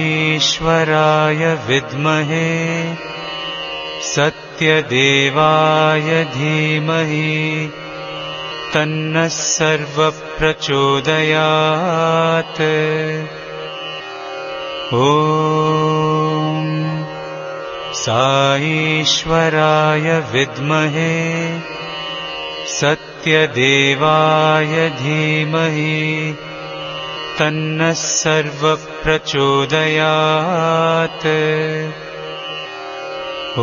साईश्वराय विद्महे सत्यदेवाय धीमहि तन्नः सर्वप्रचोदयात्। ॐ साईश्वराय विद्महे सत्यदेवाय धीमहि तन्नः सर्वप्रचोदयात्। ॐ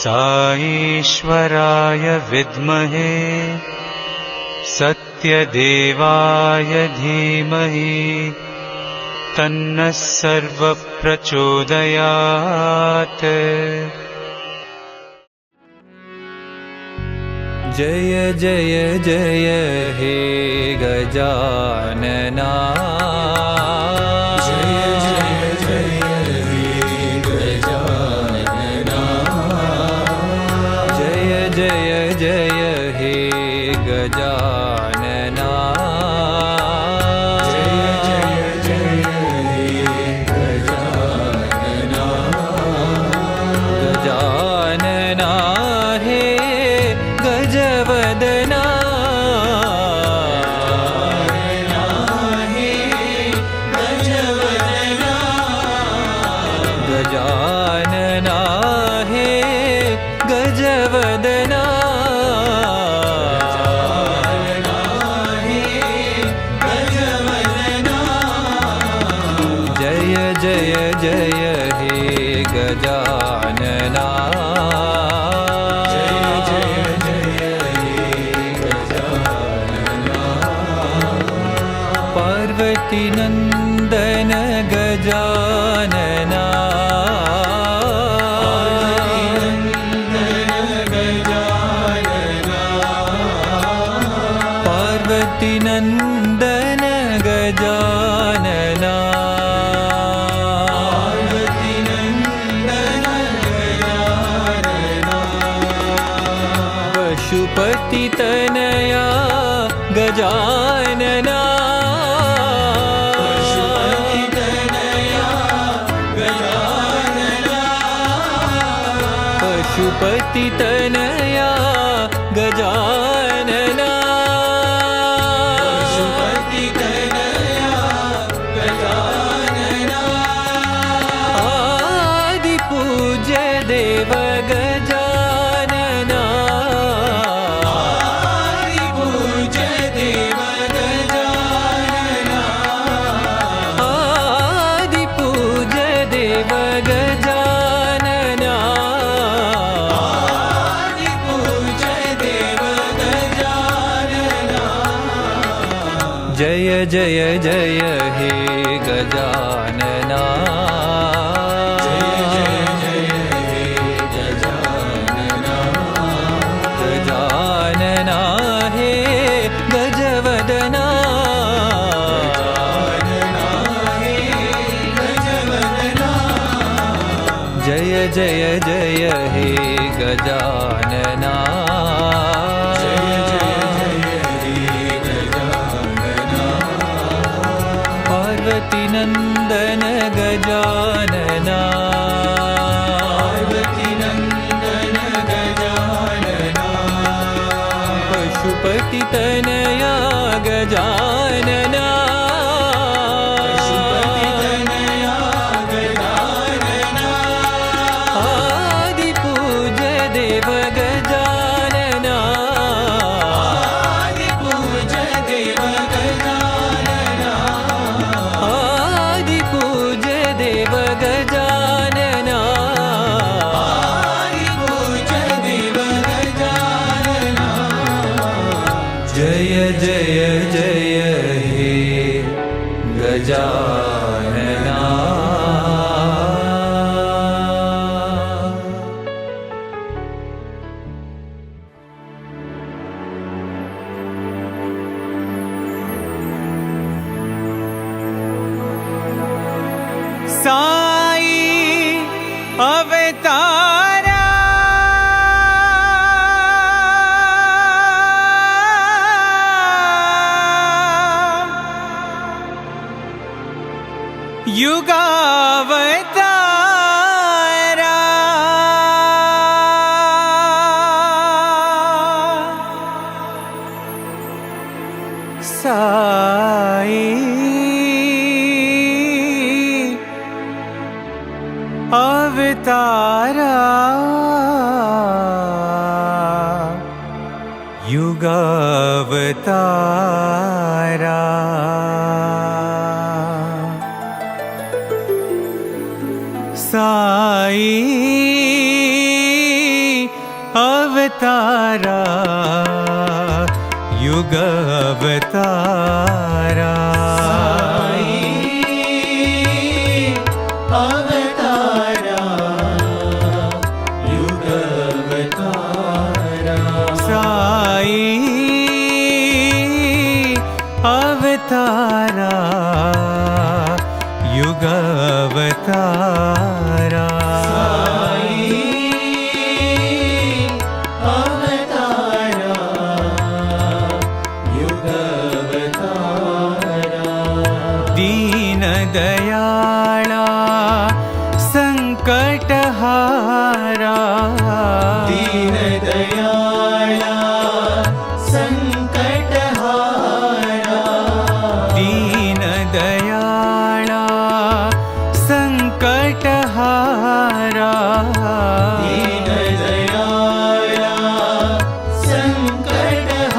साईश्वराय विद्महे सत्यदेवाय धीमहि तन्नः सर्वप्रचोदयात्। जय जय जय हे गजानना, जय जय जय हे गजानना, जय जय जय हे गजानना, जय जय जय हे गजानना, गजानना हे गजवदना, गजानना हे गजवदना, जय जय जय हे गजानना, जय जय जय हे गजानना, पार्वती नंदन गजानना, पार्वती नंदन गजानना, पशुपति तनया गजानना, पशुपति तनया गजानना, आदि पूज्य देव गजानना, आदि पूज्य देव गजानना, जय जय जय हे गजानना, गजानना हे गजवदना, जय जय जय हे गजानना, पार्वती नंदन गजानना, पशुपति तनया गजानना, आदि पूज्य देव गजानना, आदि पूज्य देव गजानना, जय जय जय हे गजानना, युगावतारा साई अवतारा युगावतारा साई अवतारा युगावतारा अवतारा युगावतारा दीन दयाला संकटहारा दीन दयाला संकटहारा दीन दयाला संकटहारा दीन दयाला संकटहारा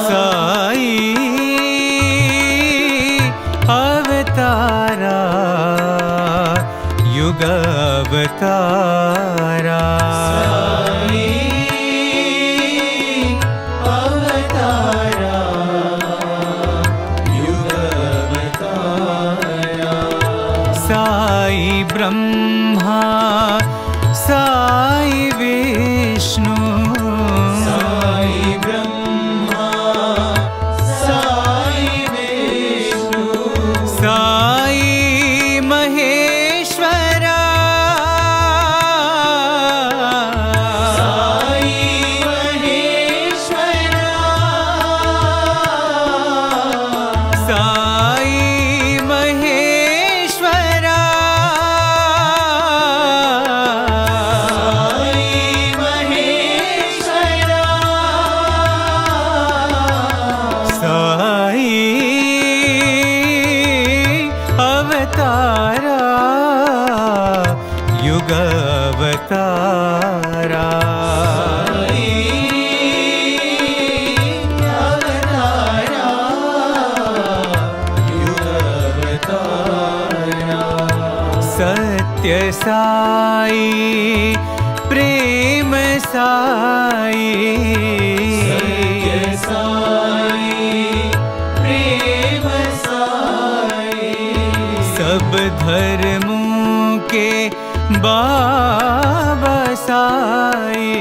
साई अवतारा युगावतारा अवतारा युगावतारा साई ब्रह्मा साई विष्णु साई ब्रह्मा साई विष्णु साई महेश्वरा साई महेश्वरा साई महेश्वरा साई महेश्वरा साई अवतारा युगावतारा अवतारा युगावतारा सत्य साई प्रेम साई सत्य साई प्रेम साई सब धर्मों के बाबा साई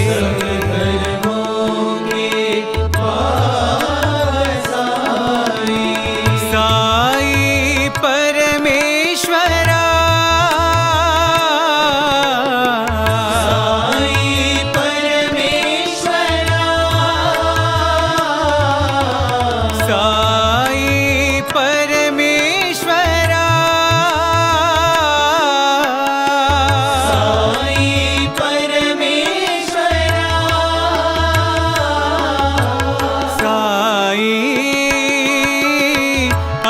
सब धर्मों के बाबा साई साई परमेश्वरा साई परमेश्वरा साई परमेश्वरा साई परमेश्वरा साई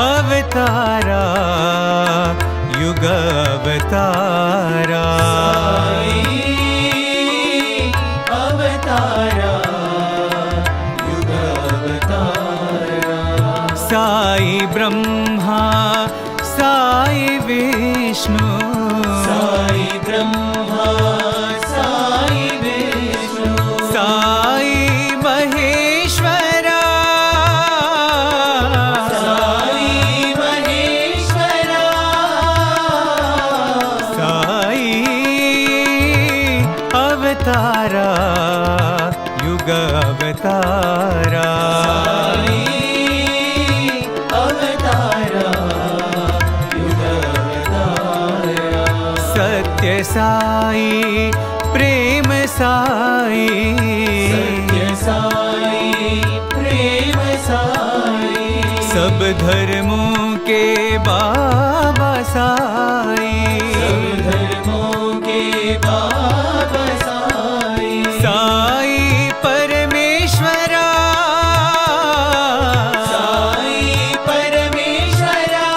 अवतारा युगावतारा अवतारा युगावतारा साई ब्रह्मा साई विष्णु साई ब्रह्मा साई विष्णु साई महेश्वरा साई महेश्वरा साई अवतारा युगावतारा अवतारा युगावतारा सत्य साई प्रेम साई सत्य साई प्रेम साई सब धर्मों के के बाबा साईं, सब धर्मों के बाबा साईं, साईं परमेश्वरा, साईं परमेश्वरा,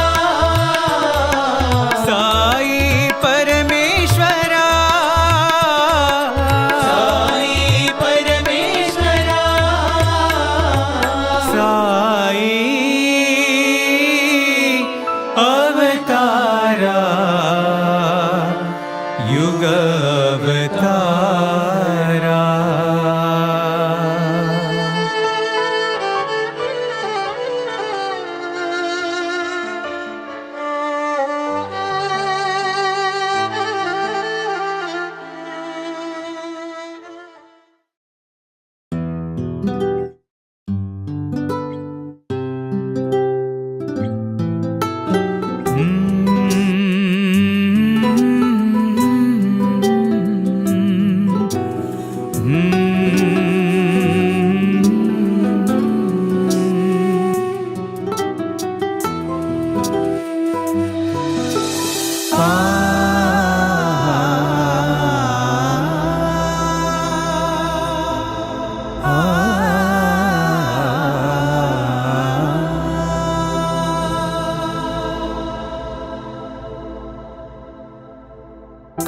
साईं परमेश्वरा, साईं परमेश्वरा, साईं अवतारा, युग अवतारा।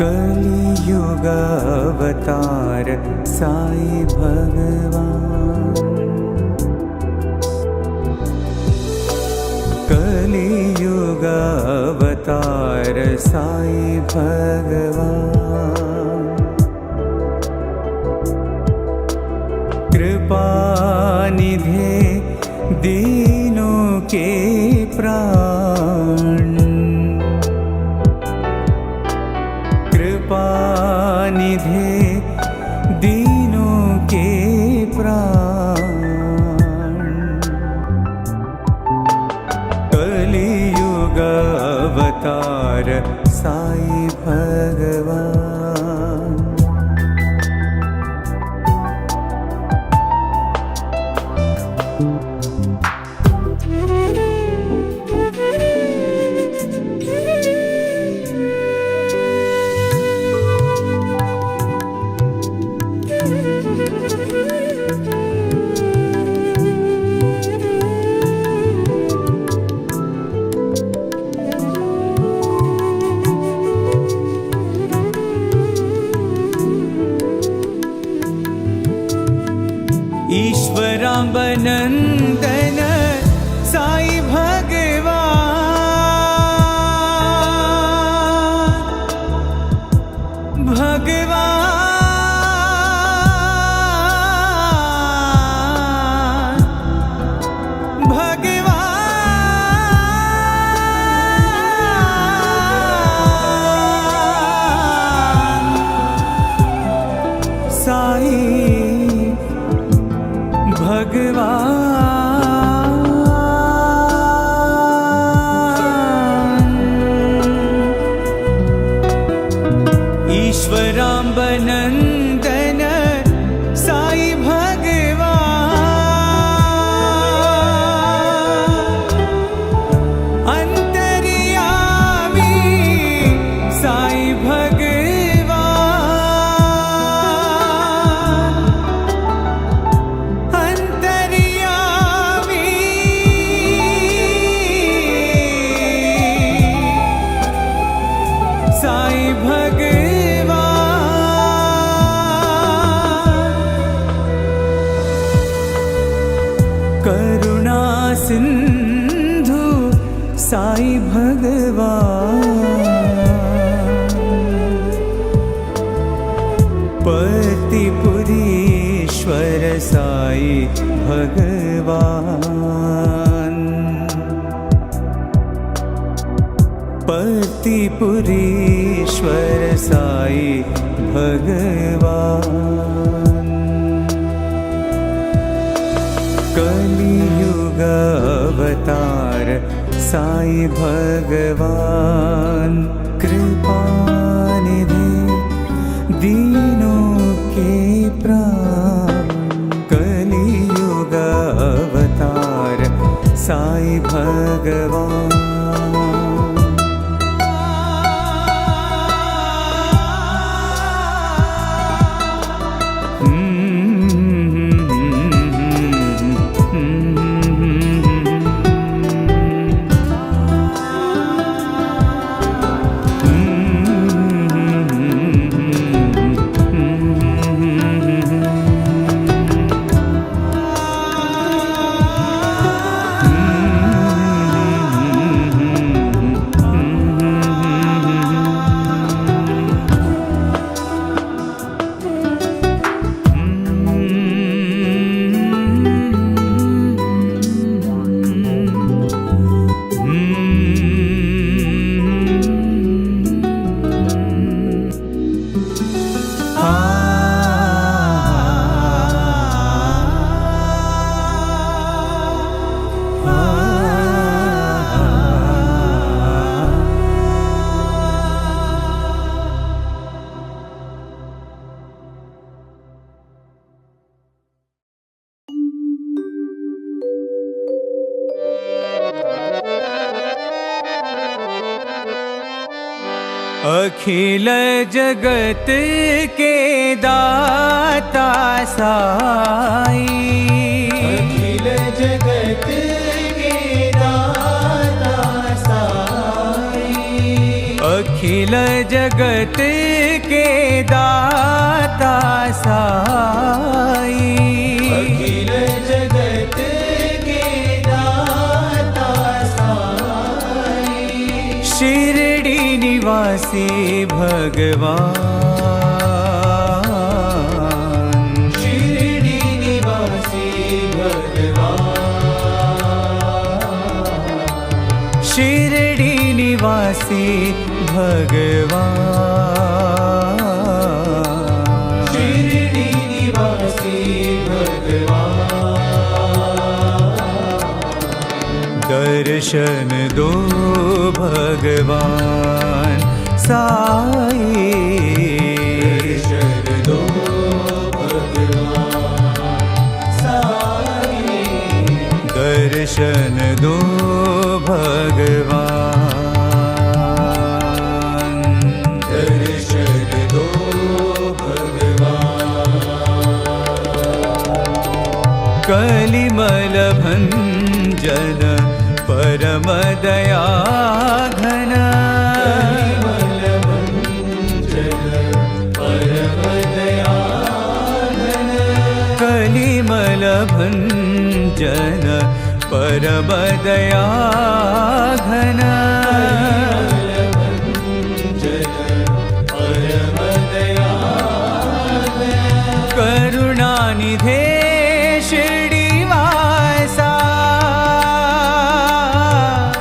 कलियुग अवतार साईं भगवान, कलियुग अवतार साईं भगवान, कृपा निधे दीनों के प्राण, कृपा निधे दीनों के प्राण, कलियुग अवतार साईं भगवान। ईश्वराम्बनन्दन साईं भगवान, भगवान, भगवान, साईं भगवान। ईश्वराम्बनन्दन साईं भगवान, अंतर्यामी साईं भगवान, अंतर्यामी साईं भगवान, करुणा सिंधु साईं भगवान, पतिपुरीश्वर साईं भगवान, पतिपुरीश्वर साईं भगवान, कलियुग अवतार साईं भगवान, कृपा निधे दीनों के प्राण, कलियुग अवतार साईं भगवान। अखिल जगत के दाता साई, अखिल जगत के दाता साई, अखिल जगत के दाता साई, अखिल जगत के दाता साई, शिरडी निवासी भगवान, शिरडी निवासी भगवान, शिरडी निवासी भगवान, शिरडी निवासी भगवान, दर्शन दो भगवान साई, दर्शन दो भगवान साई, दर्शन दो भगवान, दर्शन दो भगवान, कलिमल भंजन परम दया घन, कलिमल भंजन परम दया घन, कलिमल भंजन परम दया घन, परम दया करुणानिधे शिरडी वासा,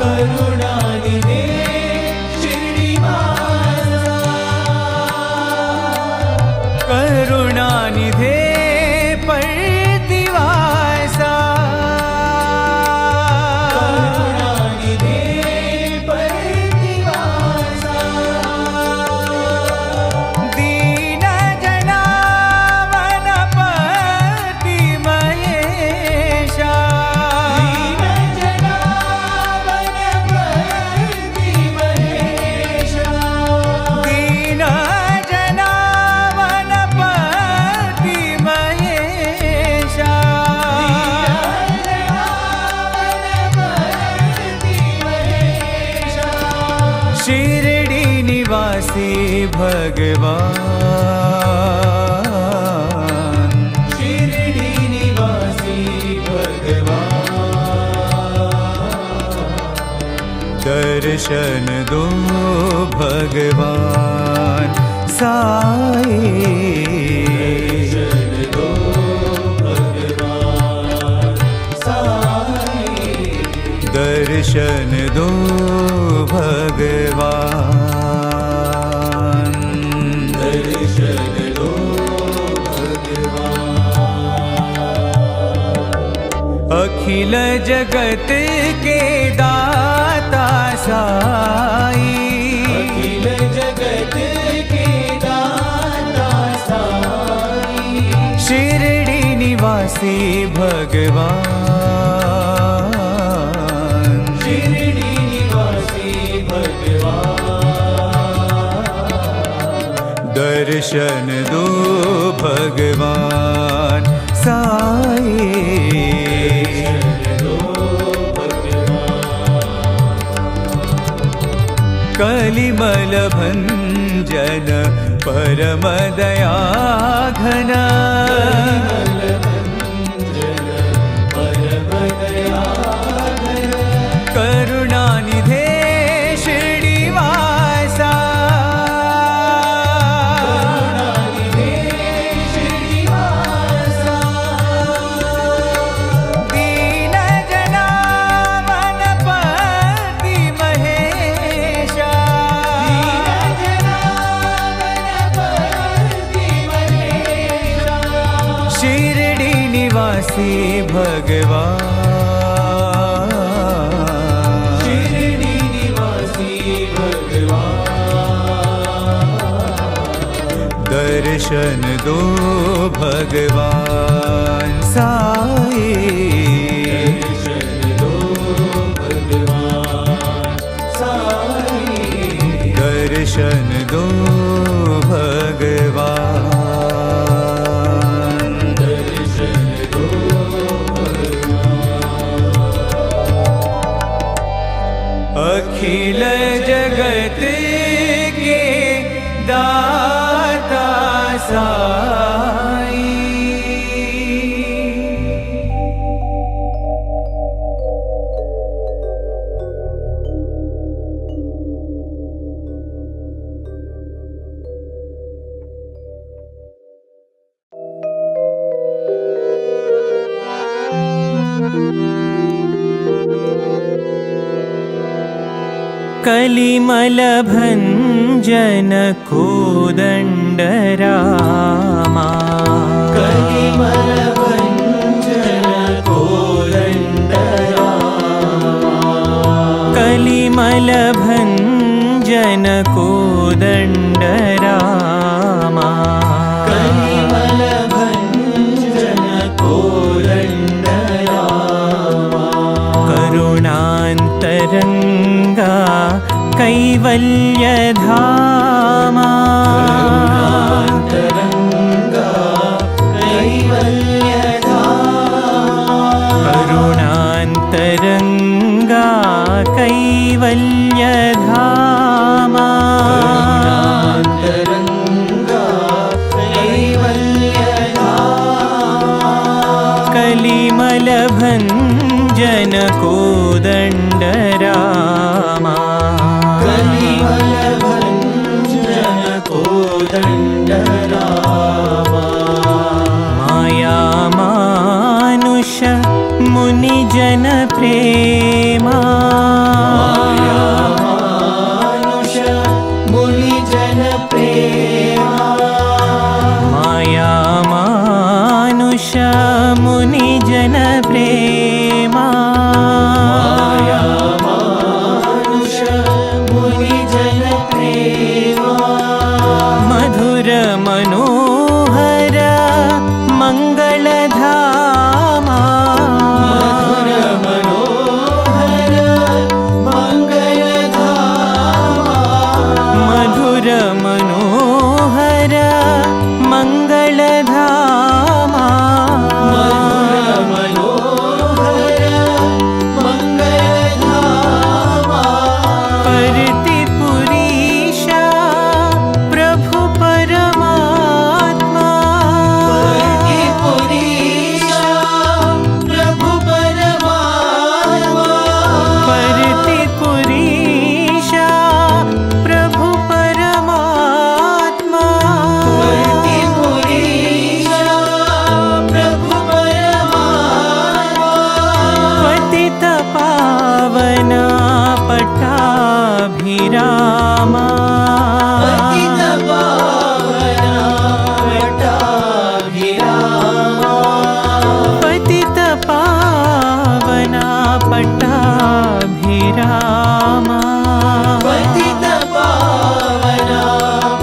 करुणानिधे शिरडी वासा, करुणानिधे प्रतिवासा, करुणानिधे प्रतिवासा, दीन जनावन पति महेशा, दीन जनावन पति महेशा, दीन जनावन पति महेशा, शिरडी निवासी भगवान, शिरडी निवासी भगवान, दर्शन दो भगवान साई, दर्शन दो भगवान साई, दर्शन दो भगवान, दर्शन दो भगवान, अखिल जगत के दाता साई, अखिल जगत के दाता साई, शिरडी निवासी भगवान, शिरडी निवासी भगवान, दर्शन दो भगवान साई, कलिमल भंजन परम दया घन, परम दया घन, करुणानिधे शिरडी वासा, करुणानिधे शिरडी वासा, दीन जनावन पति महेशा, दीन जनावन पति महेशा, शिरडी निवासी भगवान, शिरडी निवासी भगवान, दर्शन दो भगवान साई, अखिल जगत के दाता साई। कलिमल भंजन कोदंड रामा। कलिमल भंजन कोदंड रामा। कलिमल भंजन कोदंड रामा। कलिमल भंजन कोदंड रामा। करुणांतरंगा कैवल्य धामा। करुणांतरंगा कैवल्य धामा। करुणांतरंगा कैवल्य धामा। करुणांतरंगा कैवल्य धामा। कलिमल भंजन कोदंड रामा। कलिमल भंजन कोदंड रामा। माया मानुष मुनि जन प्रेमा। माया मानुष मुनि जन प्रेमा। माया मानुष मुनि जन प्रेमा। माया मानुष मुनि जन प्रेमा। मधुर मनोहर मंगल धामा। मधुर मनोहर मंगल धामा। मधुर मनोहर मंगल धामा। मधुर मनोहर मंगल धामा। परतिपुरीशा प्रभु परमात्मा। परतिपुरीशा प्रभु परमात्मा। परतिपुरीशा प्रभु परमात्मा। परतिपुरीशा प्रभु परमात्मा। पतित पावना पट्टाभिरामा। पतित पावना पट्टाभिरामा। पतित पावना पट्टाभिरामा। पतित पावना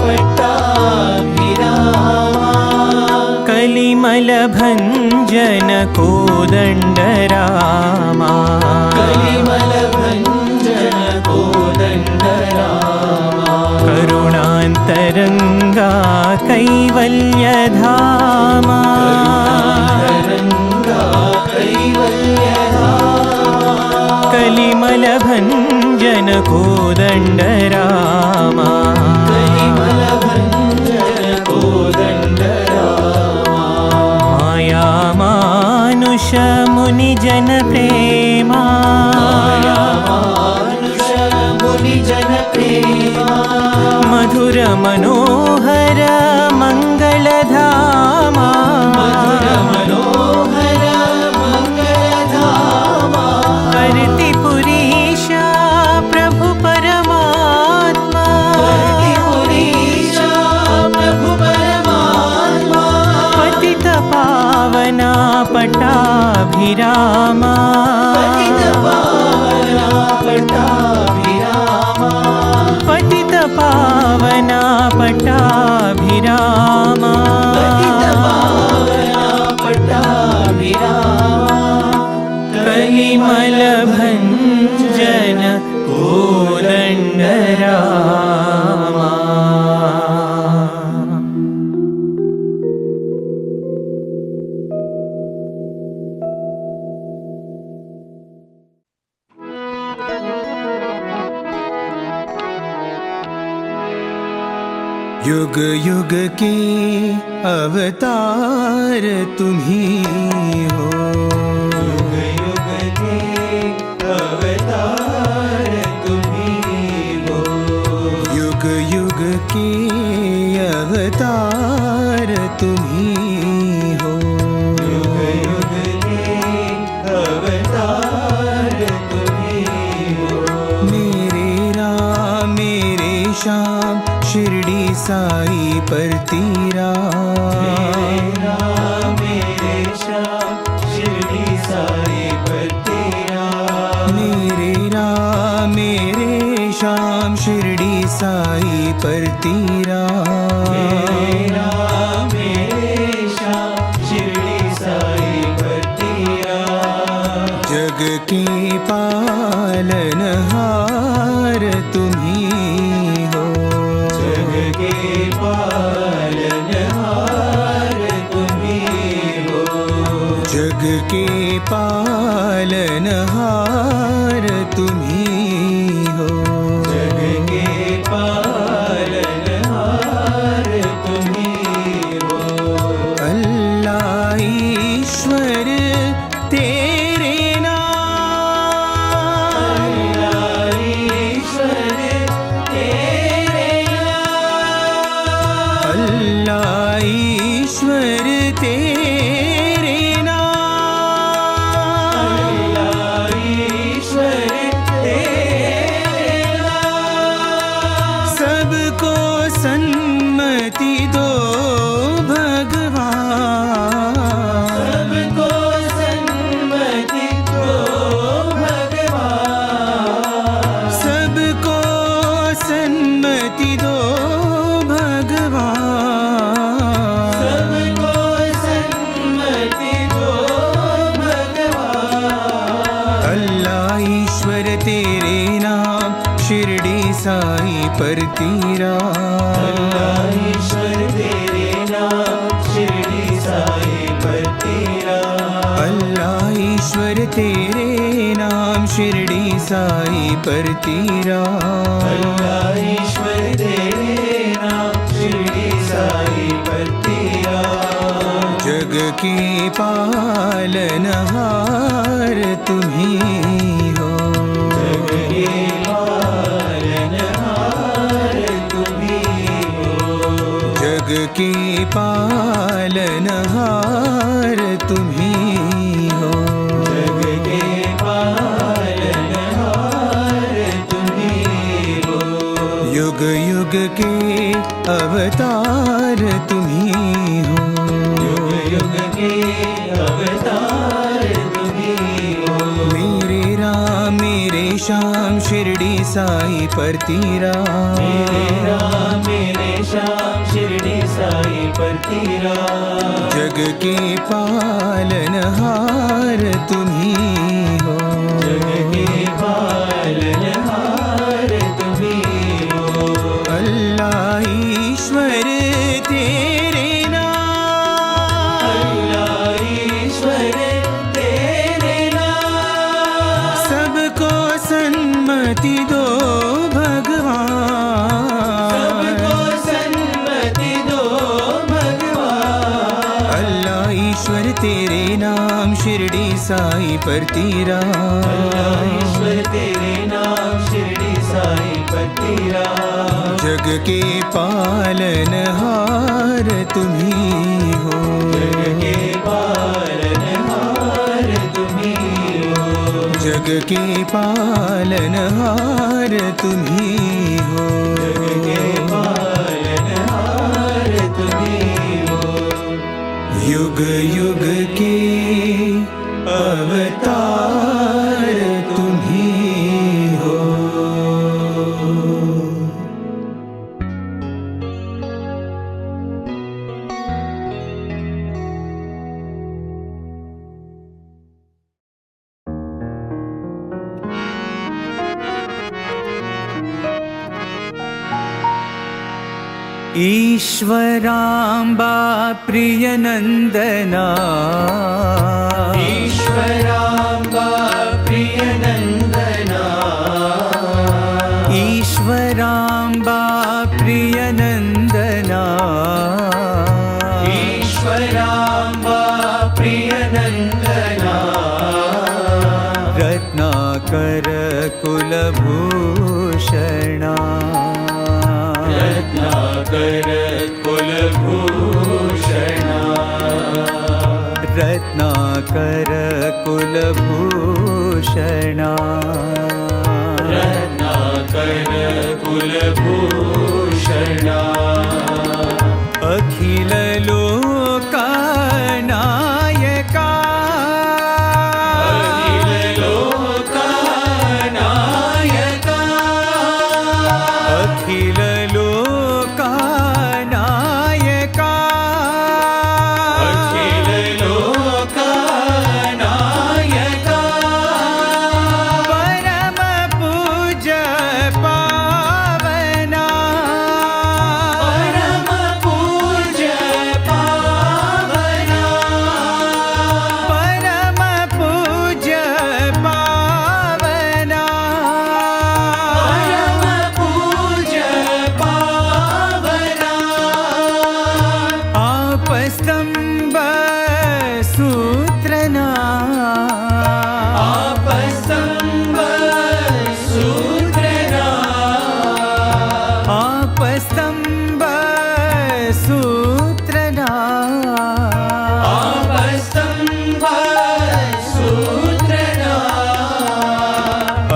पट्टाभिरामा। कलिमल भंजन कोदंड रामा। कलिमल भंजन कोदंड रामा। करुणांतरंगा कैवल्य धामा। करुणांतरंगा कैवल्य धामा। कलिमल भंजन कोदंड रामा। कलिमल भंजन कोदंड रामा। माया मानुष मुनि जन प्रेमा। माया मानुष मुनि जन प्रेमा। मधुर मनोहर मंगल धामा। मधुर मनोहर मंगल धामा। परतिपुरीशा प्रभु परमात्मा। परतिपुरीशा प्रभु परमात्मा। पतित पावना पट्टाभिरामा। पतित पावना पट्टाभिरामा। पतित पावना पट्टाभिरामा। पतित पावना पट्टाभिरामा। कलिमल भंजन कोदंड रामा। युग युग के अवतार तुम्ही हो, युग युग के अवतार तुम्ही हो, युग युग के अवतार तुम्ही हो, युग युग के अवतार तुम्ही हो। मेरे राम मेरे श्याम शिरडी साई पर तेरा, मेरे राम मेरे श्याम शिरडी साई पर तेरा, मेरे राम मेरे श्याम शिरडी साई पर तेरा, मेरे राम मेरे श्याम शिरडी साई पर तेरा। जग के पालनहार तुम्ही हो, जग के पालनहार तुम्ही हो, जग के पालनहार तुम्ही हो, जग के पालनहार तुम्ही हो। अल्लाह ईश्वर तेरे नाम, अल्लाह ईश्वर तेरे नाम, अल्लाह ईश्वर तेरे नाम, अल्लाह ईश्वर तेरे नाम। सबको सन्मति दो भगवान, सबको सन्मति दो भगवान, सबको सन्मति दो भगवान, सबको सन्मति दो भगवान। अल्लाह ईश्वर तेरे नाम शिरडी साई पर तेरा, अल्लाह ईश्वर तेरे नाम शिरडी साई पर तेरा, अल्लाह ईश्वर तेरे नाम शिरडी साई पर तेरा, अल्लाह ईश्वर तेरे नाम शिरडी साई पर तेरा। जग के पालनहार तुम्ही हो, जग के पालनहार तुम्ही हो, जग के पालनहार तुम्ही हो, जग के पालनहार तुम्ही हो, युग युग के अवतार तुम्ही हो, युग युग के अवतार तुम्ही हो। मेरे राम मेरे श्याम शिरडी साई पर तेरा, मेरे राम मेरे श्याम शिरडी साई पर तेरा, जग के पालनहार तुम्ही हो, जग के पालनहार तुम्ही हो। अल्लाह ईश्वर तेरे नाम, अल्लाह ईश्वर तेरे नाम, सबको सन्मति दो भगवान, सबको सन्मति दो भगवान। अल्लाह ईश्वर तेरे नाम शिरडी साई पर तेरा, अल्लाह ईश्वर तेरे नाम शिरडी साई पर तेरा, जग के पालनहार तुम्ही हो, जग के पालनहार तुम्ही हो, जग के पालनहार तुम्ही हो, जग के पालनहार तुम्ही हो। युग युग के अवतार तुम्ही हो। ईश्वराम्बा प्रियनन्दना, ईश्वराम्बा प्रियनन्दना, ईश्वराम्बा प्रियनन्दना, रत्नाकर कुलभूषणा रत्नाकर कुलभूषणा रत्नाकर कुलभूषणा रत्नाकर कुलभूषणा अखिल लोकनायका अखिल लोकनायका अखिल लोकनायका अखिल लोकनायका परम पूज्य पावना परम पूज्य पावना परम पूज्य पावना परम पूज्य पावना आपस्तंभ सूत्रना आपस्तंभ सूत्रना आपस्तंभ सूत्रना आपस्तंभ सूत्रना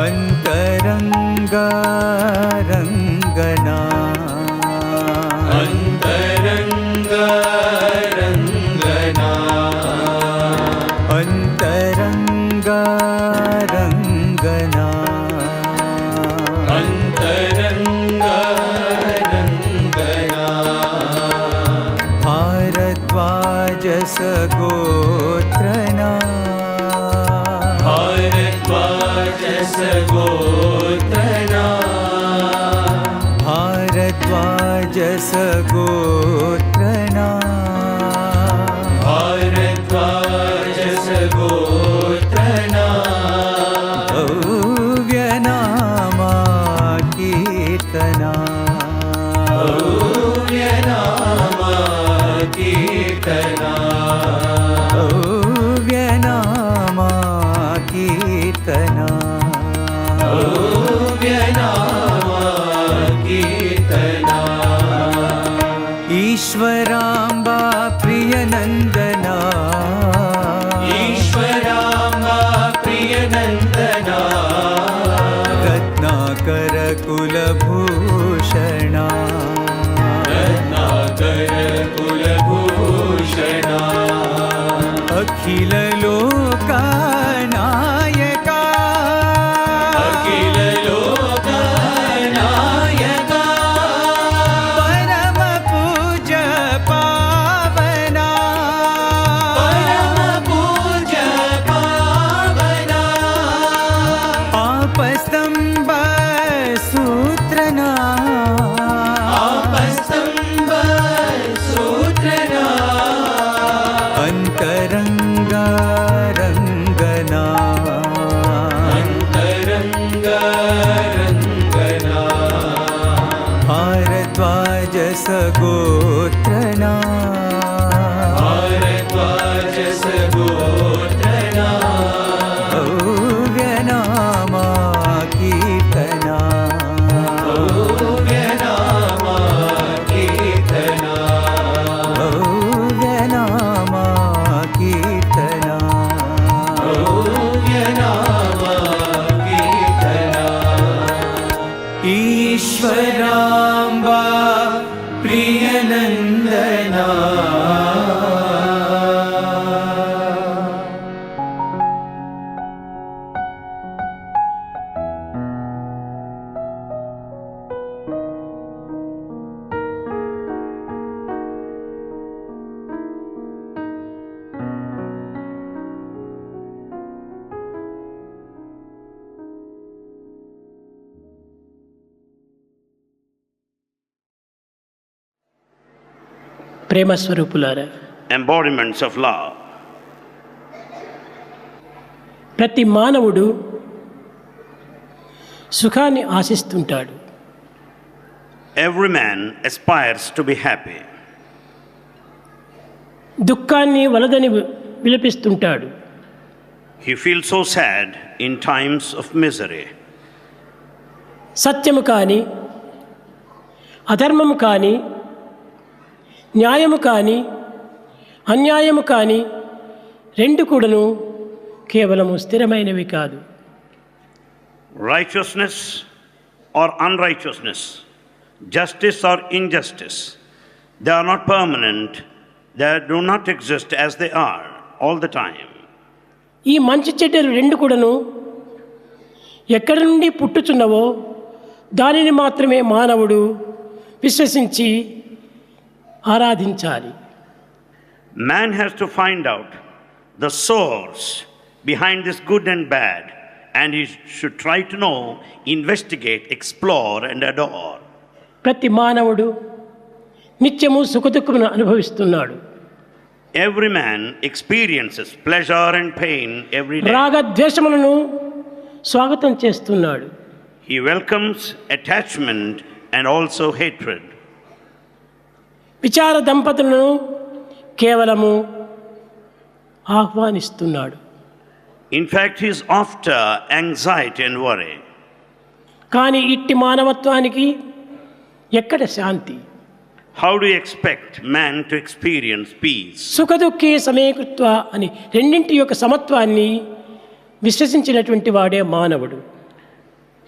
अंतरंगा रंगना अंतरंग रंगना अंतरंगा रंगना अंतरंग रंगना भारद्वाज सगोत्रना भारद्वाज सगोत्रना भारद्वाज सगोत्रना भारद्वाज सगोत्रना भव्य नामा कीर्तना भव्य नामा कीर्तना भव्य नामा कीर्तना भव्य नामा कीर्तना ईश्वराम्बा प्रियनन्दना ईश्वराम्बा प्रियनन्दना रत्नाकर कुलभूषणा रत्नाकर कुलभूषणा अखिल लोकनायका अखिल लोकनायका परम पूज्य पावना परम पूज्य पावना आपस्तंभ सूत्रना आपस्तंभ सूत्रना अंतरंगा रंगना अंतरंग रंगना भारद्वाज सगोत्रना भारद्वाज सगोत्रना भव्य नामा कीर्तना भव्य नामा कीर्तना भव्य नामा कीर्तना भव्य नामा कीर्तना ईश्वराम्बा प्रियनन्दना ప్రేమ స్వరూపులారా, embodiments of love. ప్రతి మానవుడు సుఖాన్ని ఆశిస్తుంటాడు. Every man aspires to be happy. దుఃఖాన్ని వలదని విలపిస్తుంటాడు. He feels so sad in times of misery. సత్యము కానీ అధర్మము కానీ న్యాయము కానీ అన్యాయము కానీ రెండు కూడాను కేవలము స్థిరమైనవి కాదు. Righteousness or unrighteousness, justice or injustice, they are not permanent, they do not exist as they are all the time. ఈ మంచి చెడ్డలు రెండు కూడాను ఎక్కడి నుండి పుట్టుచున్నవో దానిని మాత్రమే మానవుడు విశ్వసించి ఆరాధించాలి. Man has to find out the source behind this good and bad, and he should try to know, investigate, explore and adore. ప్రతి మానవుడు నిత్యము సుఖదుఖమును అనుభవిస్తున్నాడు. Every man experiences pleasure and pain every day. రాగద్వేషములను స్వాగతం చేస్తున్నాడు. He welcomes attachment and also hatred. విచార దంపతులను కేవలము ఆహ్వానిస్తున్నాడు. In fact, he is after anxiety and worry. కానీ ఇట్టి మానవత్వానికి ఎక్కడ శాంతి? How do you expect man to experience peace? సుఖదుఖే సమేకృత్వ అని రెండింటి యొక్క సమత్వాన్ని విశ్వసించినటువంటి వాడే మానవుడు.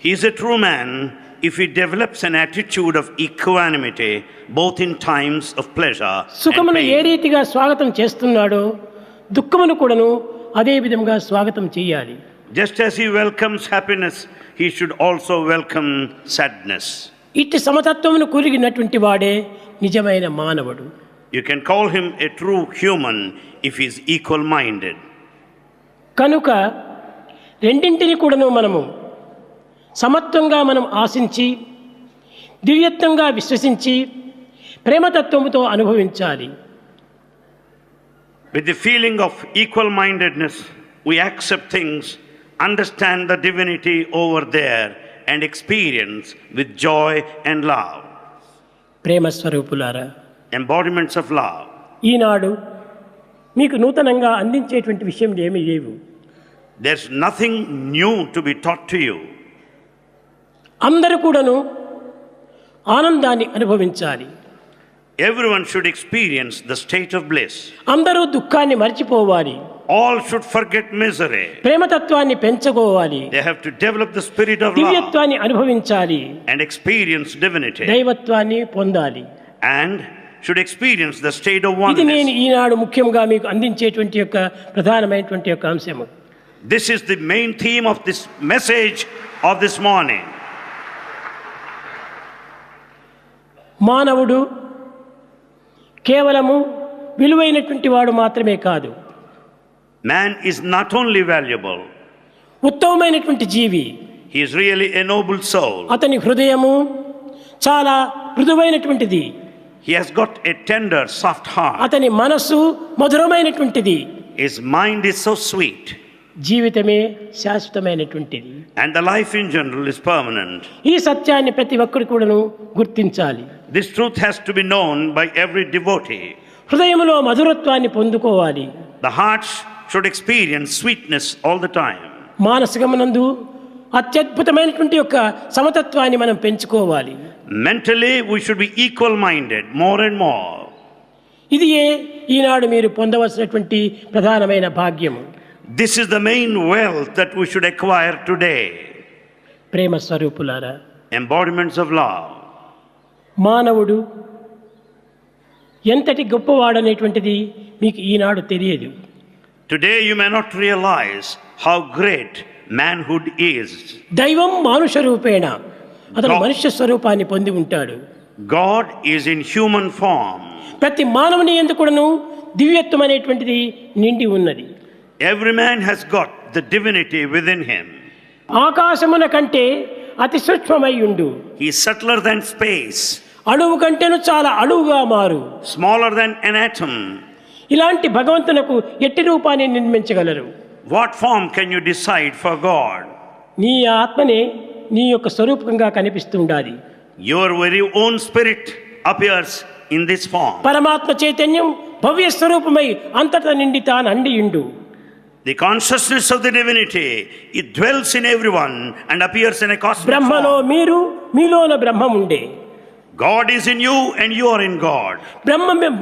He is a true man if he develops an attitude of equanimity both in times of pleasure and సుఖమును ఏ pain. రీతిగా స్వాగతం చేస్తున్నాడో దుఃఖమును కూడాను అదే విధంగా స్వాగతం చేయాలి. Just as he welcomes happiness, he should also welcome sadness. ఇట్టి సమతత్వమును కూరిగినటువంటి వాడే నిజమైన మానవుడు. You can call him a true human if he is equal-minded. కనుక రెండింటిని కూడాను మనము సమత్వంగా మనం ఆశించి దివ్యత్వంగా విశ్వసించి ప్రేమతత్వముతో అనుభవించాలి. With the feeling of equal-mindedness, we accept things, understand the divinity over there, and experience with joy and love. ప్రేమ స్వరూపులారా, Embodiments of love. ఈనాడు మీకు నూతనంగా అందించేటువంటి విషయం ఏమీ లేవు. There's nothing new to be taught to you. అందరూ కూడాను ఆనందాన్ని అనుభవించాలి. Everyone should experience the state of bliss. అందరూ దుఃఖాన్ని మర్చిపోవాలి. All should forget misery. ప్రేమతత్వాన్ని పెంచుకోవాలి. They have to develop the spirit of love దివ్యత్వాన్ని అనుభవించాలి. and experience divinity, దైవత్వాన్ని పొందాలి. and should experience the state of ఇది నేను oneness. ఈనాడు ముఖ్యంగా మీకు అందించేటువంటి యొక్క ప్రధానమైనటువంటి యొక్క అంశము. This is the main theme of this message of this morning. మానవుడు కేవలము విలువైనటువంటి వాడు మాత్రమే కాదు, Man is not only valuable, ఉత్తమమైనటువంటి జీవి. he is really a noble soul. అతని హృదయము చాలా మృదువైనటువంటిది. He has got a tender, soft heart. అతని మనస్సు మధురమైనటువంటిది. His mind is so sweet, జీవితమే శాశ్వతమైనటువంటిది. and the life in general is permanent. ఈ సత్యాన్ని ప్రతి ఒక్కరు కూడాను గుర్తించాలి. This truth has to be known by every devotee. హృదయములో మధురత్వాన్ని పొందుకోవాలి. The heart should experience sweetness all the time. మానసికమునందు అత్యద్భుతమైనటువంటి యొక్క సమతత్వాన్ని మనం పెంచుకోవాలి. Mentally, we should be equal-minded more and more. ఇది ఈనాడు మీరు పొందవలసినటువంటి ప్రధానమైన భాగ్యము. This is the main wealth that we should acquire today. ప్రేమ స్వరూపులారా, Embodiments of love. మానవుడు ఎంతటి గొప్పవాడనేటువంటిది మీకు ఈనాడు తెలియదు. Today you may not realize how great manhood is. దైవం మానుష రూపేణ, అతను మనుష్య స్వరూపాన్ని పొంది ఉంటాడు. God is in human form. ప్రతి మానవుని యందు కూడాను దివ్యత్వం అనేటువంటిది నిండి ఉన్నది. Every man has got the divinity within him. ఆకాశమున కంటే అతి సూక్ష్మమై ఉండు, He is subtler than space, అణువు కంటేను చాలా అణువుగా మారు. smaller than an atom. ఇలాంటి భగవంతునకు ఎట్టి రూపాన్ని నిర్మించగలరు? What form can you decide for God? నీ ఆత్మనే నీ యొక్క స్వరూపంగా కనిపిస్తుండాలి. Your very own spirit appears in this form. పరమాత్మ చైతన్యం భవ్య స్వరూపమై అంతటా నిండి తాను అండియుండు. The consciousness of the divinity, it dwells in everyone and appears in a cosmic బ్రహ్మలో form. మీరు, మీలోన బ్రహ్మం ఉండే. God is in you and you are in God.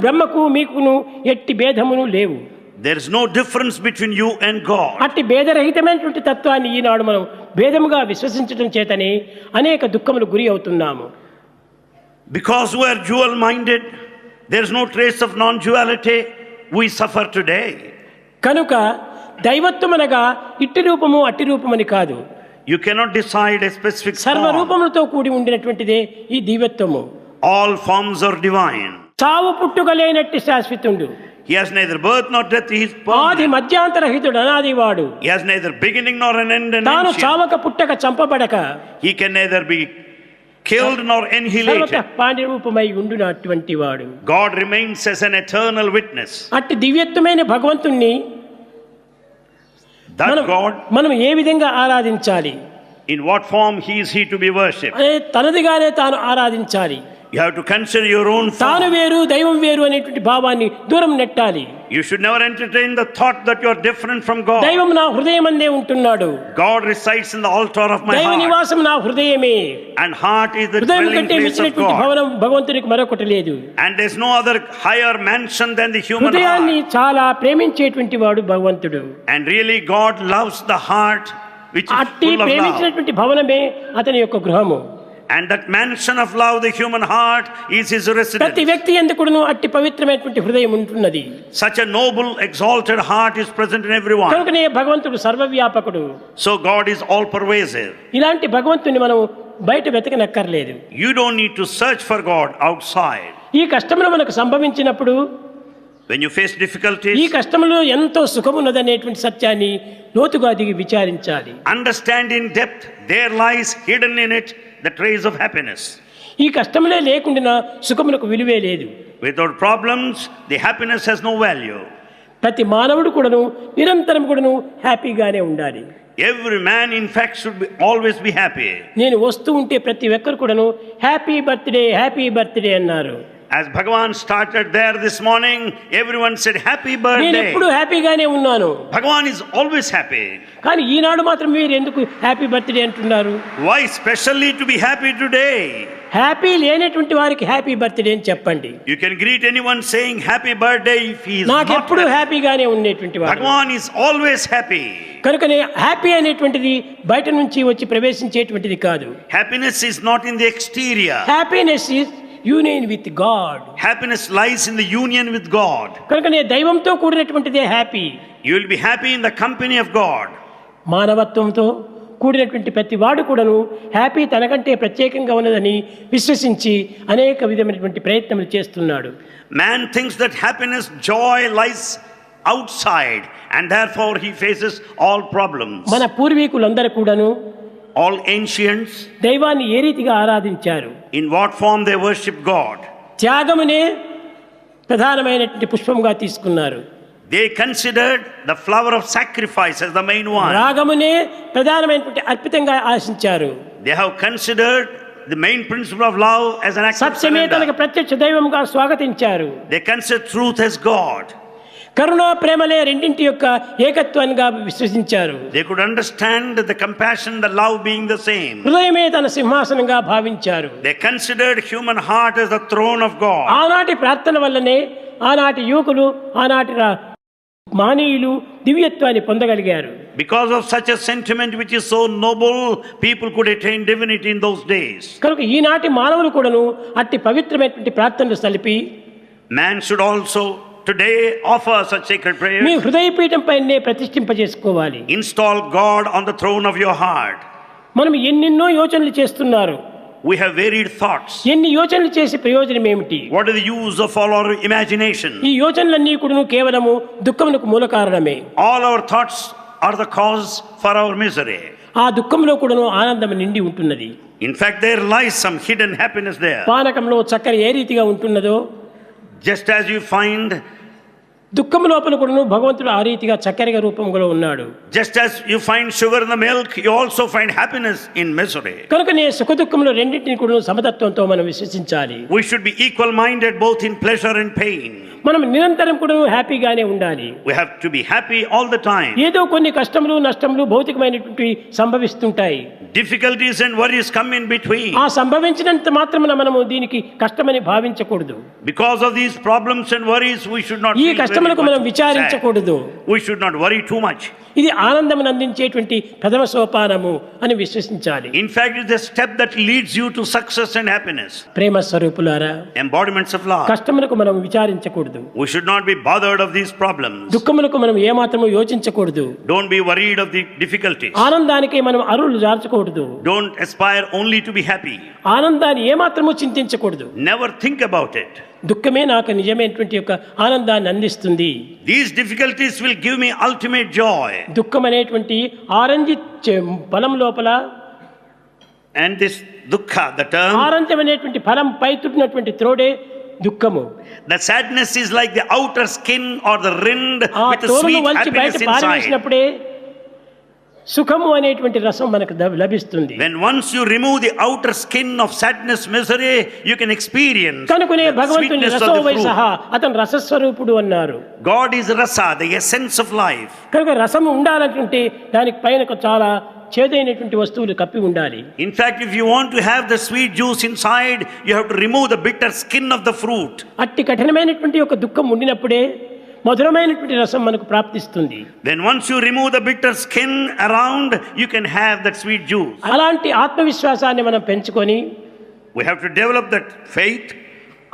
బ్రహ్మకు మీకును ఎట్టి భేదమును లేవు. There is no difference between you and God. అట్టి భేదరహితమైనటువంటి తత్వాన్ని ఈనాడు మనం భేదముగా విశ్వసించడం చేతనే అనేక దుఃఖములు గురి అవుతున్నాము. Because we are dual-minded, there is no trace of non-duality, we suffer today. కనుక దైవత్వం అనగా ఇట్టి రూపము అట్టి రూపమని కాదు. You cannot decide a specific form. సర్వరూపములతో కూడి ఉండినటువంటిదే ఈ దివ్యత్వము. All forms are divine. చావు పుట్టుక లేనట్టి శాశ్వతుడు. He has neither birth nor death, he is ఆది permanent. మధ్యాంతరహితుడు, అనాదివాడు. He has neither beginning nor an end and తాను ancient. చావక పుట్టక చంపబడక He can neither be killed nor సర్వత annihilated. పాండి రూపమై ఉండునటువంటి వాడు. God remains as an eternal witness. అట్టి దివ్యత్వమైన భగవంతుణ్ణి That God, మనం ఏ విధంగా ఆరాధించాలి? in what form is he to be worshipped? అనే తనదిగానే తాను ఆరాధించాలి. You have to consider your own తాను form. వేరు దైవం వేరు అనేటువంటి భావాన్ని దూరం నెట్టాలి. You should never entertain the thought that you are different from God. దైవం నా హృదయమందే ఉంటున్నాడు. God resides in the altar of my దైవ heart. నివాసం నా హృదయమే. And heart is the హృదయం dwelling కంటే place of మించినటువంటి God. భవనం భగవంతునికి మరొకటి లేదు. And there's no other higher mansion than the human హృదయాన్ని heart. చాలా ప్రేమించేటువంటి వాడు భగవంతుడు. And really God loves the heart which is అట్టి full of love. ప్రేమించినటువంటి భవనమే అతని యొక్క గృహము. And that mansion of love, the human heart, is his ప్రతి residence. వ్యక్తి ఎందుకును అట్టి పవిత్రమైనటువంటి హృదయం ఉంటున్నది. Such a noble, exalted heart is present in everyone. కనుకనే భగవంతుడు సర్వవ్యాపకుడు. So God is all pervasive. ఇలాంటి భగవంతుని మనం బయట వెతకనక్కర్లేదు. You don't need to search for God outside. ఈ కష్టములు మనకు సంభవించినప్పుడు When you face ఈ difficulties, కష్టములో ఎంతో సుఖమున్నదనేటువంటి సత్యాన్ని లోతుగా దిగి విచారించాలి. understand in depth, there lies hidden in it the trace of happiness. ఈ కష్టములే లేకుండా సుఖములకు విలువే లేదు. Without problems, the happiness has no value. ప్రతి మానవుడు కూడాను నిరంతరం కూడాను హ్యాపీగానే ఉండాలి. Every man, in fact, should always be happy. నేను వస్తూ ఉంటే ప్రతి ఒక్కరు కూడాను హ్యాపీ బర్త్డే అన్నారు. As Bhagavan started there this morning, everyone said, Happy నేను birthday. ఎప్పుడు హ్యాపీగానే ఉన్నాను. Bhagavan is always happy. కానీ ఈనాడు మాత్రం మీరు ఎందుకు హ్యాపీ బర్త్డే అంటున్నారు? Why specially to be happy today? Happy లేనటువంటి వారికి హ్యాపీ బర్త్డే అని చెప్పండి. You can greet anyone saying happy birthday if he is not నాకెప్పుడు happy. హ్యాపీగానే ఉండేటువంటి వాడు. Bhagavan is always happy. కనుకనే హ్యాపీ అనేటువంటిది బయట నుంచి వచ్చి ప్రవేశించేటువంటిది కాదు. Happiness is not in the exterior. Happiness is union with God. Happiness lies in the union with God. కనుకనే దైవంతో కూడినటువంటిదే happy. You will be happy in the company of God. మానవత్వంతో కూడినటువంటి ప్రతి వాడు కూడాను హ్యాపీ తనకంటే ప్రత్యేకంగా ఉన్నదని విశ్వసించి అనేక విధమైనటువంటి ప్రయత్నములు చేస్తున్నాడు. Man thinks that happiness, joy lies outside and therefore he faces all problems. మన పూర్వీకులందరూ కూడాను All ancients, దైవాన్ని ఏ రీతిగా ఆరాధించారు? in what form they worship God? త్యాగమునే ప్రధానమైనటువంటి పుష్పంగా తీసుకున్నారు. They considered the flower of sacrifice as the main one. రాగమునే ప్రధానమైనటువంటి అర్పితంగా ఆశించారు. They have considered the main principle of love as an act of సత్యమే తనకు surrender. ప్రత్యక్ష దైవంగా స్వాగతించారు. They consider truth as God. కరుణ ప్రేమలే రెండింటి యొక్క ఏకత్వంగా విశ్వసించారు. They could understand the compassion, the love being the same. హృదయమే తన సింహాసనంగా భావించారు. They considered human heart as the throne of God. ఆనాటి ప్రార్థన వల్లనే ఆనాటి యువకులు ఆనాటి మానీయులు దివ్యత్వాన్ని పొందగలిగారు. Because of such a sentiment which is so noble, people could attain divinity in those days. కనుక ఈనాటి మానవులు కూడాను అట్టి పవిత్రమైనటువంటి ప్రార్థనలు సలిపి Man should also today offer such sacred me prayers. హృదయపీఠం పైనే ప్రతిష్ఠింపజేసుకోవాలి. Install God on the throne of your heart. మనం ఎన్నెన్నో యోచనలు చేస్తున్నారు. We have varied thoughts. ఎన్ని యోచనలు చేసి ప్రయోజనం ఏమిటి? What is the use of all our imagination? ఈ యోచనలన్నీ కూడా కేవలము దుఃఖమునకు మూల కారణమే. All our thoughts are the cause for our misery. ఆ దుఃఖంలో కూడాను ఆనందం నిండి ఉంటున్నది. In fact, there lies some hidden happiness there. పానకంలో చక్కెర ఏ రీతిగా ఉంటున్నదో Just as you find దుఃఖం లోపల కూడాను భగవంతుడు ఆ రీతిగా చక్కెరగా రూపంలో ఉన్నాడు. Just as you find sugar in the milk, you also find happiness in misery. కనుకనే సుఖ దుఃఖములు రెండింటిని కూడా సమతత్వంతో మనం విశ్వసించాలి. We should be equal-minded both in pleasure and pain. మనం నిరంతరం కూడా హ్యాపీగానే ఉండాలి. We have to be happy all the time. ఏదో కొన్ని కష్టములు నష్టములు భౌతికమైనటువంటి సంభవిస్తుంటాయి. Difficulties and worries come in between. ఆ సంభవించినంత మాత్రమున మనము దీనికి కష్టమని భావించకూడదు. Because of these problems and worries, we should not ఈ feel కష్టములకు very మనం much విచారించకూడదు. sad. We should not worry too much. ఇది ఆనందమును అందించేటువంటి ప్రథమ సోపానము అని విశ్వసించాలి. In fact, it's a step that leads you to success and happiness. ప్రేమ స్వరూపులారా, Embodiments of love. కష్టములకు మనం విచారించకూడదు. We should not be bothered of these problems. దుఃఖములకు మనం ఏమాత్రము యోచించకూడదు. Don't be worried of the difficulties. ఆనందానికి మనం అరువులు జార్చకూడదు. Don't aspire only to be happy. ఆనందాన్ని ఏమాత్రము చింతించకూడదు. Never think about it. దుఃఖమే నాకు నిజమైనటువంటి యొక్క ఆనందాన్ని అందిస్తుంది. These difficulties will give me ultimate joy. దుఃఖం అనేటువంటి ఆరెంజ్ ఫలం లోపల And this dukkha, the term, orange అనేటువంటి ఫలం పై తుట్టినటువంటి త్రోడే దుఃఖము. the sadness is like the outer skin or the rind ఆ with a తోరును sweet వంచి బయట happiness inside. పారవేసినప్పుడే సుఖము అనేటువంటి రసం మనకు లభిస్తుంది. When once you remove the outer skin of sadness, misery, you can experience కనుకనే the భగవంతుని sweetness of రసో the వై fruit. సహా అతను రసస్వరూపుడు అన్నారు. God is rasa, the essence of life. కనుక రసము ఉండాలంటే దానికి పైన చాలా చేదైనటువంటి వస్తువులు కప్పి ఉండాలి. In fact, if you want to have the sweet juice inside, you have to remove the bitter skin of the fruit. అట్టి కఠినమైనటువంటి ఒక దుఃఖం ఉండినప్పుడే మధురమైనటువంటి రసం మనకు ప్రాప్తిస్తుంది. Then once you remove the bitter skin around, you can have that sweet juice. అలాంటి ఆత్మవిశ్వాసాన్ని మనం పెంచుకొని We have to develop that faith.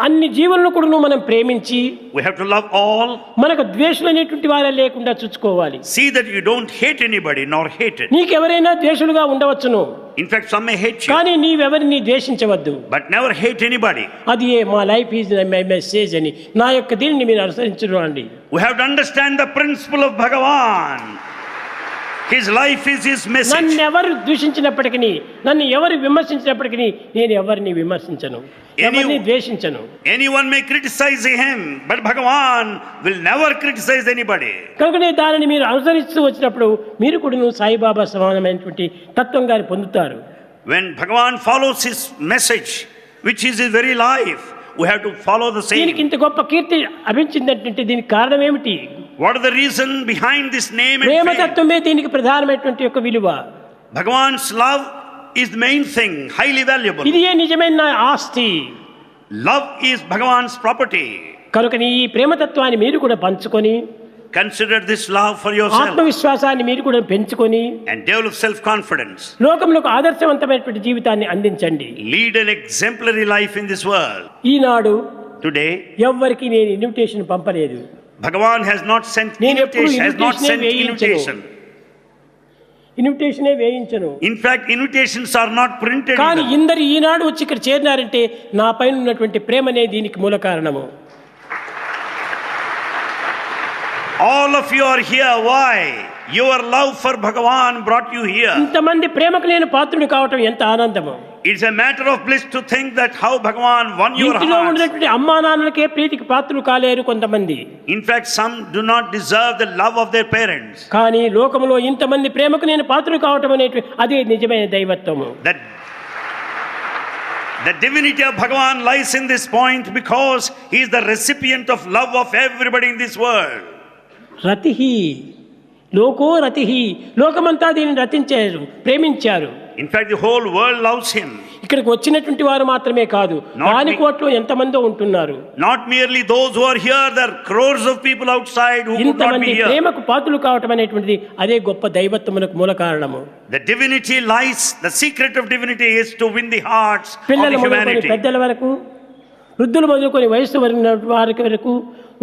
అన్ని జీవులను కూడా మనం ప్రేమించి We have to love all. మనకు ద్వేషులు అనేటువంటి వారే లేకుండా చూసుకోవాలి. See that you don't hate anybody nor hate it. నీకెవరైనా ద్వేషులుగా ఉండవచ్చును, In fact, some may hate you, కానీ నీవెవరిని ద్వేషించవద్దు. but never hate anybody. అది మా లైఫ్ ఈజ్ మై మెసేజ్ అని నా యొక్క దీనిని మీరు అనుసరించరు అండి. We have to understand the principle of Bhagavan. His life is his message. నన్ను ఎవరు దూషించినప్పటికీ, నన్ను ఎవరు విమర్శించినప్పటికీ నేను ఎవరిని విమర్శించను, ఎవరిని ద్వేషించను. Anyone may criticize him, but Bhagavan will never criticize anybody. కనుకనే దానిని మీరు అనుసరిస్తూ వచ్చినప్పుడు మీరు కూడా సాయిబాబా సమానమైనటువంటి తత్వం గాని పొందుతారు. When Bhagavan follows his message, which is his very life, we have to follow the దీనికి same. ఇంత గొప్ప కీర్తి లభించిందంటే దీనికి కారణం ఏమిటి? What is the reason behind this name and fame? ప్రేమతత్వమే దీనికి ప్రధానమైనటువంటి యొక్క విలువ. Bhagavan's love is the main thing, highly valuable. ఇది ఏ నిజమైన ఆస్తి. Love is Bhagavan's property. కనుకని ఈ ప్రేమతత్వాన్ని మీరు కూడా పంచుకొని Consider this love for yourself ఆత్మవిశ్వాసాన్ని మీరు కూడా పెంచుకొని and develop self-confidence. లోకంలో ఆదర్శవంతమైనటువంటి జీవితాన్ని అందించండి. Lead an exemplary life in this world. Eenadu Today, ఎవ్వరికి నేను ఇన్విటేషన్ పంపలేదు. Bhagavan has not sent నేను ఎప్పుడు invitation. ఇన్విటేషనే వేయించను. In fact, invitations are not printed. కానీ either. ఇందరు ఈనాడు వచ్చి ఇక్కడ చేరినారంటే నా పైన ఉన్నటువంటి ప్రేమనే దీనికి మూల కారణము. All of you are here. Why? Your love for Bhagavan brought you here. ఇంతమంది ప్రేమకు నేను పాత్రుడు కావటం ఎంత ఆనందము. It's a matter of bliss to think that how Bhagavan won your ఇంటిలో heart. ఉన్నటువంటి అమ్మా నాన్నలకే ప్రీతికి పాత్రులు కాలేరు కొంతమంది. In fact, some do not deserve the love of their parents. కానీ లోకంలో ఇంతమంది ప్రేమకు నేను పాత్రుడు కావటం అనేటువంటి అదే నిజమైన దైవత్వము. The divinity of Bhagavan lies in this point because he is the recipient of love of everybody in this world. రతిహి లోకో రతిహి, లోకమంతా దీన్ని రతించారు, ప్రేమించారు. In fact, the whole world loves him. ఇక్కడికి వచ్చినటువంటి వారు మాత్రమే కాదు, వాని కోట్లో ఎంతమందో ఉంటున్నారు. Not merely those who are here, there are crores of people outside who could not ఇంతమంది be here. ప్రేమకు పాత్రులు కావటం అనేటువంటిది అదే గొప్ప దైవత్వమునకు మూల కారణము. The divinity lies, the secret of divinity is to win the hearts of పిల్లల the మొదలుకొని humanity. పెద్దల వరకు, వృద్ధులు మొదలుకొని వయస్సు వారికి వరకు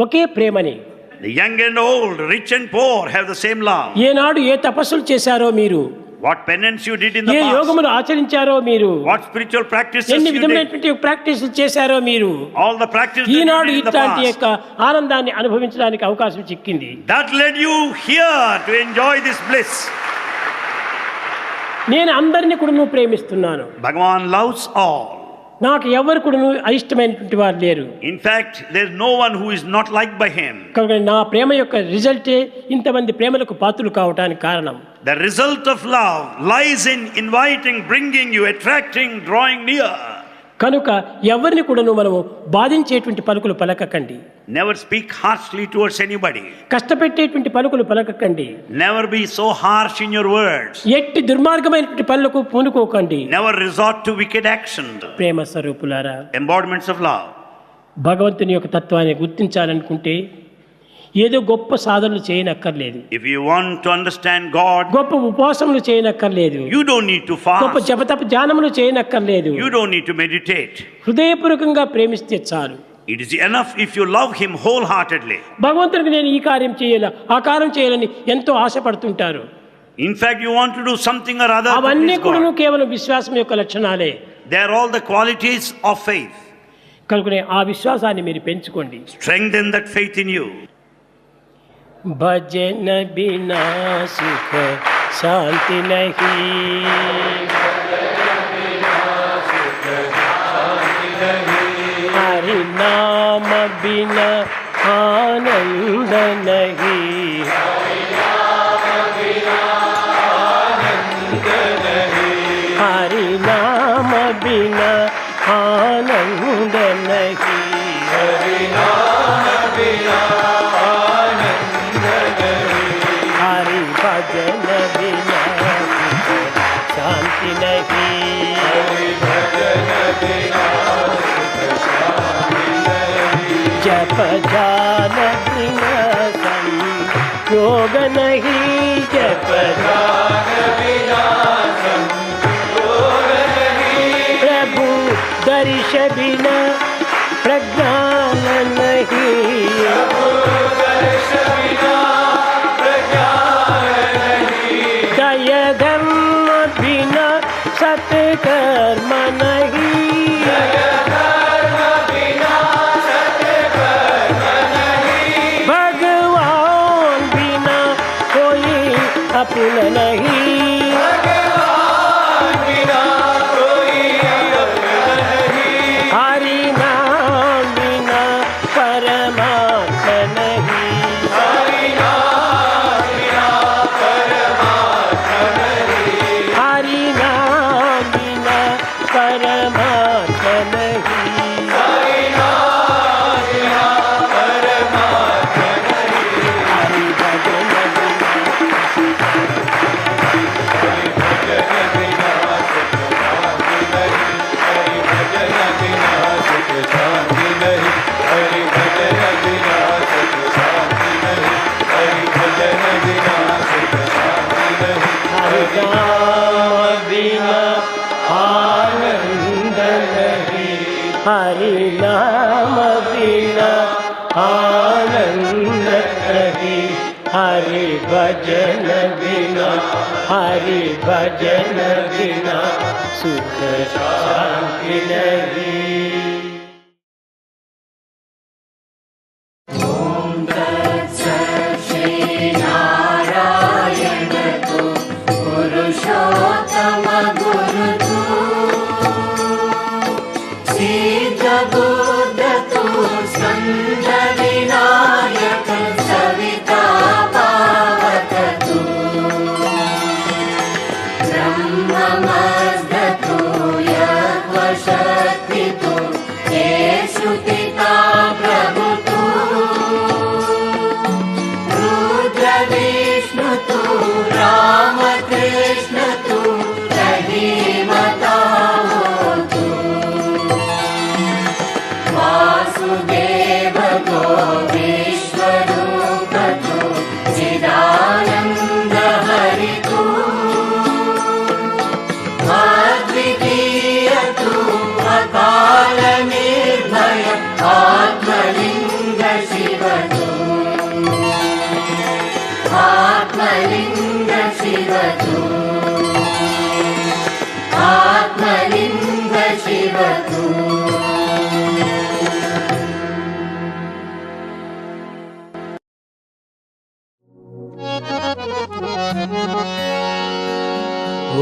ఒకే ప్రేమని. The young and old, rich and poor have the same love. ఏనాడు ఏ తపస్సులు చేశారో మీరు, What penance you did in the A past, యోగములు ఆచరించారో మీరు, what spiritual practices ఎన్ని you did, విధమైనటువంటి ప్రాక్టీసులు చేశారో మీరు, all the practices that you Eenadu did in the ఇట్లాంటి past, యొక్క ఆనందాన్ని అనుభవించడానికి అవకాశం చిక్కింది. that led you here to enjoy this bliss. నేను అందరినీ కూడా ప్రేమిస్తున్నాను. Bhagavan loves all. నాకు ఎవరు కూడా అయిష్టమైనటువంటి వారు లేరు. In fact, there is no one who is not liked by him. కనుక నా ప్రేమ యొక్క రిజల్టే ఇంతమంది ప్రేమలకు పాత్రలు కావడానికి కారణం. The result of love lies in inviting, bringing you, attracting, drawing near. కనుక ఎవరిని కూడాను మనము బాధించేటువంటి పలుకులు పలకకండి. Never speak harshly towards anybody. కష్టపెట్టేటువంటి పలుకులు పలకకండి. Never be so harsh in your words. ఎట్టి దుర్మార్గమైనటువంటి పనులకు పూనుకోకండి. Never resort to wicked action. ప్రేమ స్వరూపులారా, Embodiments of love. భగవంతుని యొక్క తత్వాన్ని గుర్తించాలనుకుంటే ఏదో గొప్ప సాధనలు చేయనక్కర్లేదు. If you want to understand God, గొప్ప ఉపవాసములు చేయనక్కర్లేదు. you don't need to గొప్ప fast. జపతప ధ్యానములు చేయనక్కర్లేదు. You don't need to meditate. హృదయపూర్వకంగా ప్రేమిస్తే చాలు. It is enough if you love Him wholeheartedly. భగవంతునికి నేను ఈ కార్యం చేయాలి, ఆ కార్యం చేయాలని ఎంతో ఆశపడుతుంటారు. In fact, you want to do something or other to అవన్నీ please కూడా God. కేవలం విశ్వాసం యొక్క లక్షణాలే. They are all the qualities of faith. కనుకనే ఆ విశ్వాసాన్ని మీరు పెంచుకోండి. Strengthen that faith in you. భజన బినా సుఖ శాంతి నహీ, హరి నామ బినా ఆనంద నహీ, హరి నామ బినా ఆనంద నహీ, हरि भजन बिना शांति नहीं, जप जान बिना संयोग नहीं, जप जान बिना संयोग नहीं, प्रभु दर्श बिना प्रज्ञान नहीं, दया धर्म बिना सत्कर्म नहीं, भगवान बिना कोई अपना नहीं, हरि नाम बिना परमात्मा नहीं, हरि नाम बिना परमात्मा हरि नाम बिना आनंद नहीं, हरि भजन बिना, हरि भजन बिना सुख शांति नहीं।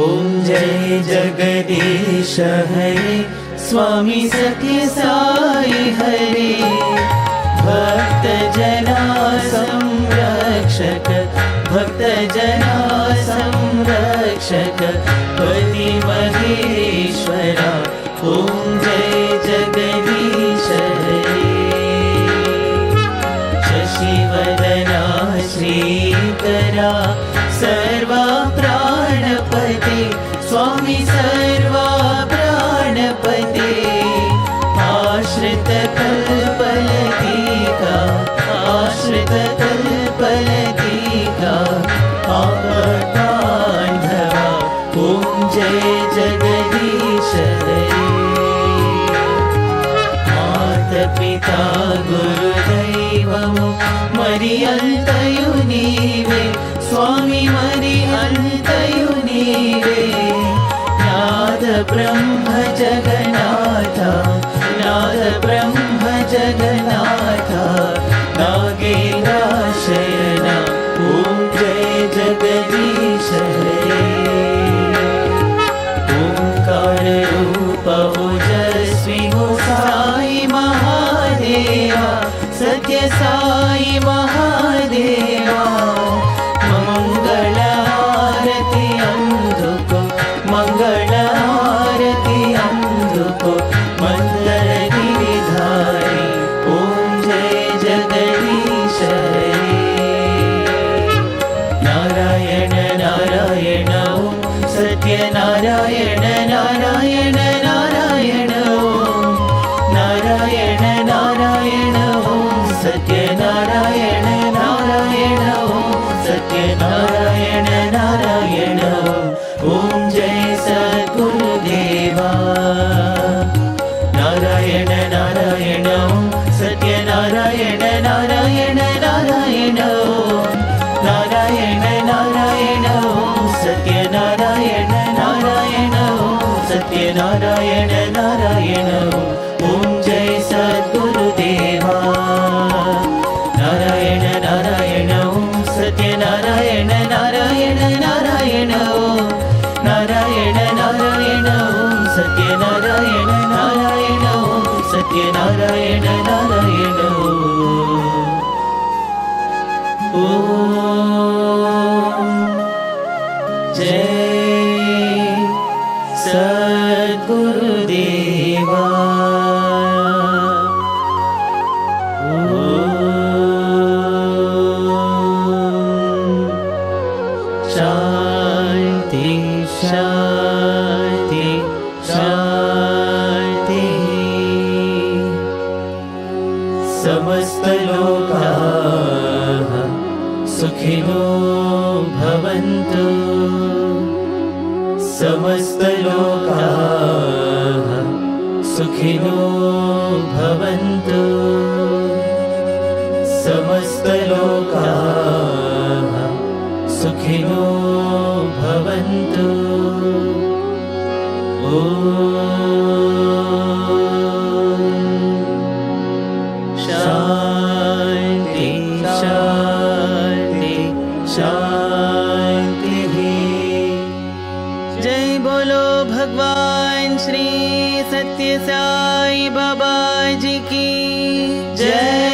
ओम जय जगदीश हरे स्वामी सत्य साई हरे भक्त जना संरक्षक भक्त जना संरक्षक पति महेश्वरा ओम जय जगदीश हरे शशिवदना श्रीकरा सर्वा प्राणपते स्वामी सर्वा प्राणपते आश्रित कल्पलतिका आश्रित कल्पलतिका आपदान्धवा ओम जय जगदीश हरे माता गुरुदैवमु मरि अंतयु नीवे स्वामी मरि अंतयु नीवे नाद ब्रह्म जगन्नाथ नाद ब्रह्म जगन्नाथ नागेन्द्राशयना ओम जय जगदीश हरे ओंकार रूप ओजस्वी हो साई महादेवा सत्य साई महादेवा मंगल आरती अंधुको मंगल आरती अंधुको मंदर गिरिधारी ओम जय जगदीश हरे नारायण नारायण ओम सत्य नारायण नारायण नारायण ओम नारायण नारायण ओम सत्य नारायण नारायण ओम सत्य नारायण नारायण ओम जय सद्गुरुदेवा नारायण नारायण ओम सत्य नारायण नारायण नारायण ओम नारायण नारायण ओम सत्य नारायण नारायण ओम सत्य नारायण नारायण ओम जय सद्गुरुदेवा नारायण नारायण ओम सत्य नारायण नारायण नारायण ओम नारायण नारायण ओम सत्य नारायण नारायण ओम सत्य नारायण नारायण ओम जय सद्गुरुदेवा शांति शांति शांति समस्त लोकाः सुखिनो भवन्तु समस्त लोकाः सुखिनो भवन्तु समस्त लोकाः सुखिनो भवन्तु शांति शांति शांति जय बोलो भगवान श्री सत्य साई बाबा जी की जय।